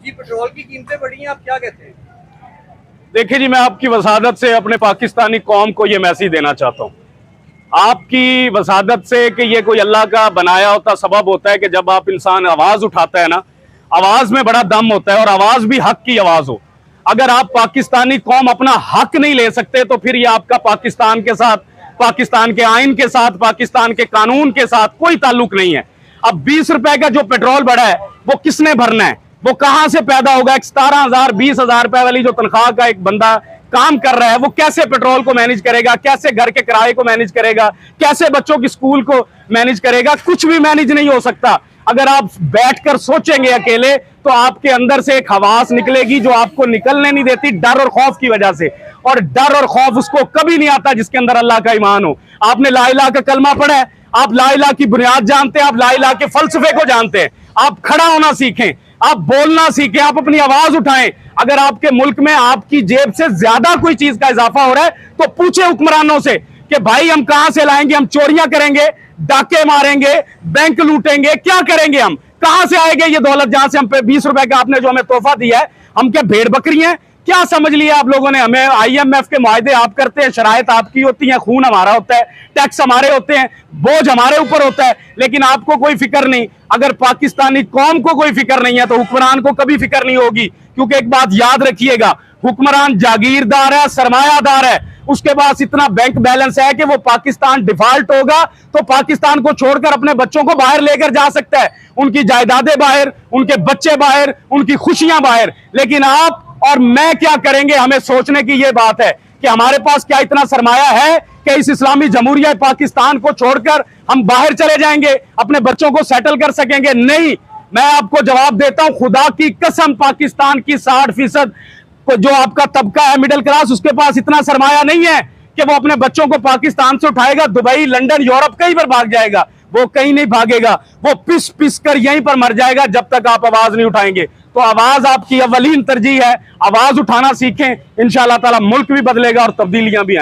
جی petrol की कीमतें बढ़ी हैं, आप क्या कहते हैं? देखिए जी, मैं आपकी वसादत से अपने पाकिस्तानी कौम को ये मैसेज देना चाहता हूँ। आपकी वसादत से कि ये कोई अल्लाह का बनाया होता सबब होता है कि जब आप इंसान आवाज़ उठाता है ना, आवाज़ में बड़ा दम होता है और आवाज़ भी हक की आवाज़ हो। अगर आप पाकिस्तानी कौम अपना हक नहीं ले सकते तो फिर ये आपका पाकिस्तान के साथ, पाकिस्तान के आइन के साथ, पाकिस्तान के कानून के साथ कोई ताल्लुक नहीं है। अब 20 रुपए का जो पेट्रोल बढ़ा है वो किसने भरना है? वो कहां से पैदा होगा? 17,000 20,000 रुपए वाली जो तनख्वाह का एक बंदा काम कर रहा है वो कैसे पेट्रोल को मैनेज करेगा? कैसे घर के किराए को मैनेज करेगा? कैसे बच्चों की स्कूल को मैनेज करेगा? कुछ भी मैनेज नहीं हो सकता। अगर आप बैठकर सोचेंगे अकेले तो आपके अंदर से एक हवास निकलेगी जो आपको निकलने नहीं देती, डर और खौफ की वजह से। और डर और खौफ उसको कभी नहीं आता जिसके अंदर अल्लाह का ईमान हो। आपने ला इलाहा का कलमा पढ़ा है, आप ला इलाहा की बुनियाद जानते हैं, आप ला इलाहा के फलसफे को जानते हैं। आप खड़ा होना सीखें, आप बोलना सीखें, आप अपनी आवाज उठाएं। अगर आपके मुल्क में आपकी जेब से ज्यादा कोई चीज का इजाफा हो रहा है तो पूछे हुक्मरानों से कि भाई हम कहां से लाएंगे? हम चोरियां करेंगे, डाके मारेंगे, बैंक लूटेंगे, क्या करेंगे? हम कहां से आएंगे ये दौलत जहां से हम पे 20 रुपए का आपने जो हमें तोहफा दिया है? हम क्या भेड़ बकरी हैं? क्या समझ लिया आप लोगों ने हमें? IMF के मुआहदे आप करते हैं, शराइत आपकी होती हैं, खून हमारा होता है, टैक्स हमारे होते हैं, बोझ हमारे ऊपर होता है, लेकिन आपको कोई फिक्र नहीं। अगर पाकिस्तानी कौम को कोई फिक्र नहीं है तो हुक्मरान को कभी फिक्र नहीं होगी। क्योंकि एक बात याद रखिएगा, हुक्मरान जागीरदार है, सरमायादार है, उसके पास इतना बैंक बैलेंस है कि वो पाकिस्तान डिफॉल्ट होगा तो पाकिस्तान को छोड़कर अपने बच्चों को बाहर लेकर जा सकता है। उनकी जायदादें बाहर, उनके बच्चे बाहर, उनकी खुशियां बाहर। लेकिन आप और मैं क्या करेंगे? हमें सोचने की यह बात है कि हमारे पास क्या इतना सरमाया है कि इस इस्लामी जमहूरिया पाकिस्तान को छोड़कर हम बाहर चले जाएंगे, अपने बच्चों को सेटल कर सकेंगे? नहीं। मैं आपको जवाब देता हूं, खुदा की कसम, पाकिस्तान की 60% को जो आपका तबका है मिडिल क्लास, उसके पास इतना सरमाया नहीं है कि वो अपने बच्चों को पाकिस्तान से उठाएगा, दुबई, लंदन, यूरोप कहीं पर भाग जाएगा। वो कहीं नहीं भागेगा, वो पिस पिस कर यहीं पर मर जाएगा जब तक आप आवाज नहीं उठाएंगे। तो आवाज आपकी अव्वलीन तरजीह है, आवाज उठाना सीखें, इंशाअल्लाह ताला मुल्क भी बदलेगा और तब्दीलियां भी आएंगी।